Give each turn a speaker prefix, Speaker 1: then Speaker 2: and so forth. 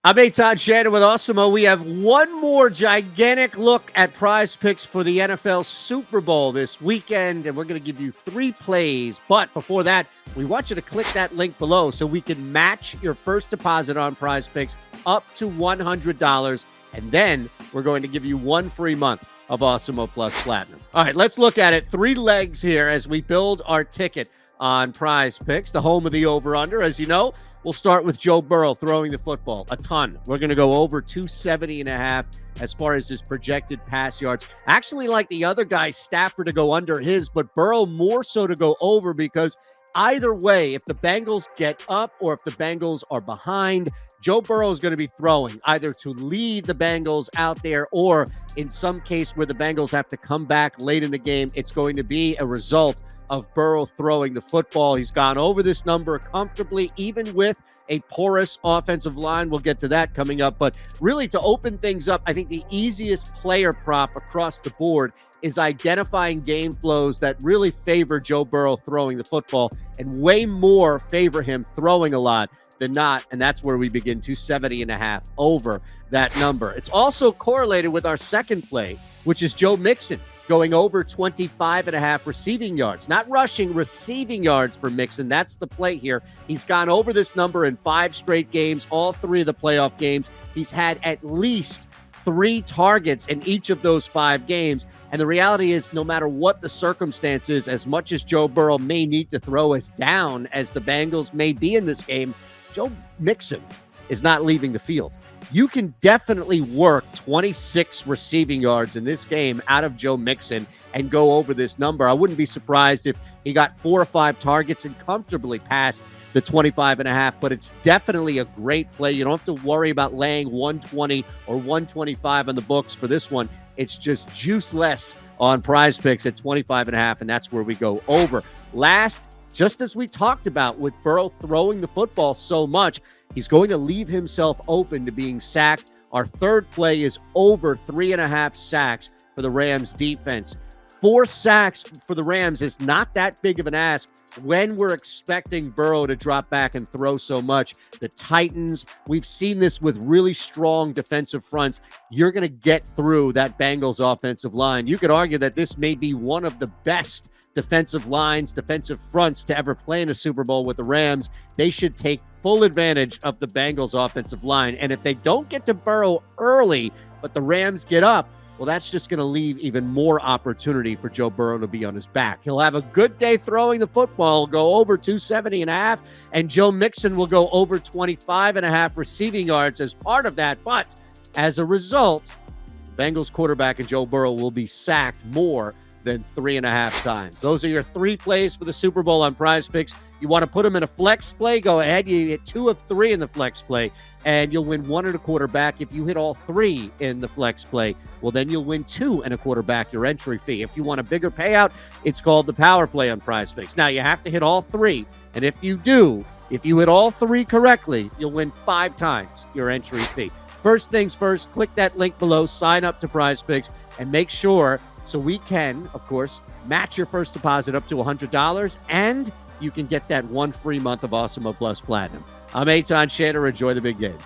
Speaker 1: I'm Eytan Shander with Awesemo. We have one more gigantic look at prize picks for the NFL Super Bowl this weekend, and we're going to give you 3 plays. But before that, we want you to click that link below so we can match your first deposit on prize picks up to $100. And then we're going to give you 1 free month of Awesemo Plus Platinum. All right, let's look at it. 3 legs here as we build our ticket on prize picks, the home of the over-under. As you know, we'll start with Joe Burrow throwing the football a ton. We're going to go over 270.5 as far as his projected pass yards. Actually, like the other guys, Stafford to go under his, but Burrow more so to go over because either way, if the Bengals get up or if the Bengals are behind, Joe Burrow is going to be throwing either to lead the Bengals out there or in some case where the Bengals have to come back late in the game, it's going to be a result of Burrow throwing the football. He's gone over this number comfortably, even with a porous offensive line. We'll get to that coming up. But really, to open things up, I think the easiest player prop across the board is identifying game flows that really favor Joe Burrow throwing the football and way more favor him throwing a lot than not. And that's where we begin 270.5 over that number. It's also correlated with our second play, which is Joe Mixon going over 25.5 receiving yards, not rushing, receiving yards for Mixon. That's the play here. He's gone over this number in 5 straight games, all 3 of the playoff games. He's had at least 3 targets in each of those 5 games. And the reality is, no matter what the circumstances, as much as Joe Burrow may need to throw as down as the Bengals may be in this game, Joe Mixon is not leaving the field. You can definitely work 26 receiving yards in this game out of Joe Mixon and go over this number. I wouldn't be surprised if he got 4 or 5 targets and comfortably passed the 25.5, but it's definitely a great play. You don't have to worry about laying 120 or 125 on the books for this one. It's just juice less on prize picks at 25.5, and that's where we go over. Last, just as we talked about with Burrow throwing the football so much, he's going to leave himself open to being sacked. Our third play is over 3.5 sacks for the Rams defense. 4 sacks for the Rams is not that big of an ask when we're expecting Burrow to drop back and throw so much. The Titans, we've seen this with really strong defensive fronts. You're going to get through that Bengals offensive line. You could argue that this may be one of the best defensive lines, defensive fronts to ever play in a Super Bowl with the Rams. They should take full advantage of the Bengals offensive line. And if they don't get to Burrow early, but the Rams get up, well, that's just going to leave even more opportunity for Joe Burrow to be on his back. He'll have a good day throwing the football, go over 270.5, and Joe Mixon will go over 25.5 receiving yards as part of that. But as a result, Bengals quarterback and Joe Burrow will be sacked more than 3.5 times. Those are your 3 plays for the Super Bowl on prize picks. You want to put them in a flex play, go ahead. You hit 2 of 3 in the flex play, and you'll win 1 and a quarter back. If you hit all 3 in the flex play, well, then you'll win 2 and a quarter back your entry fee. If you want a bigger payout, it's called the power play on prize picks. Now, you have to hit all 3, and if you do, if you hit all 3 correctly, you'll win 5 times your entry fee. First things first, click that link below, sign up to prize picks, and make sure so we can, of course, match your first deposit up to $100, and you can get that 1 free month of Awesemo Plus Platinum. I'm Eytan Shander. Enjoy the big game.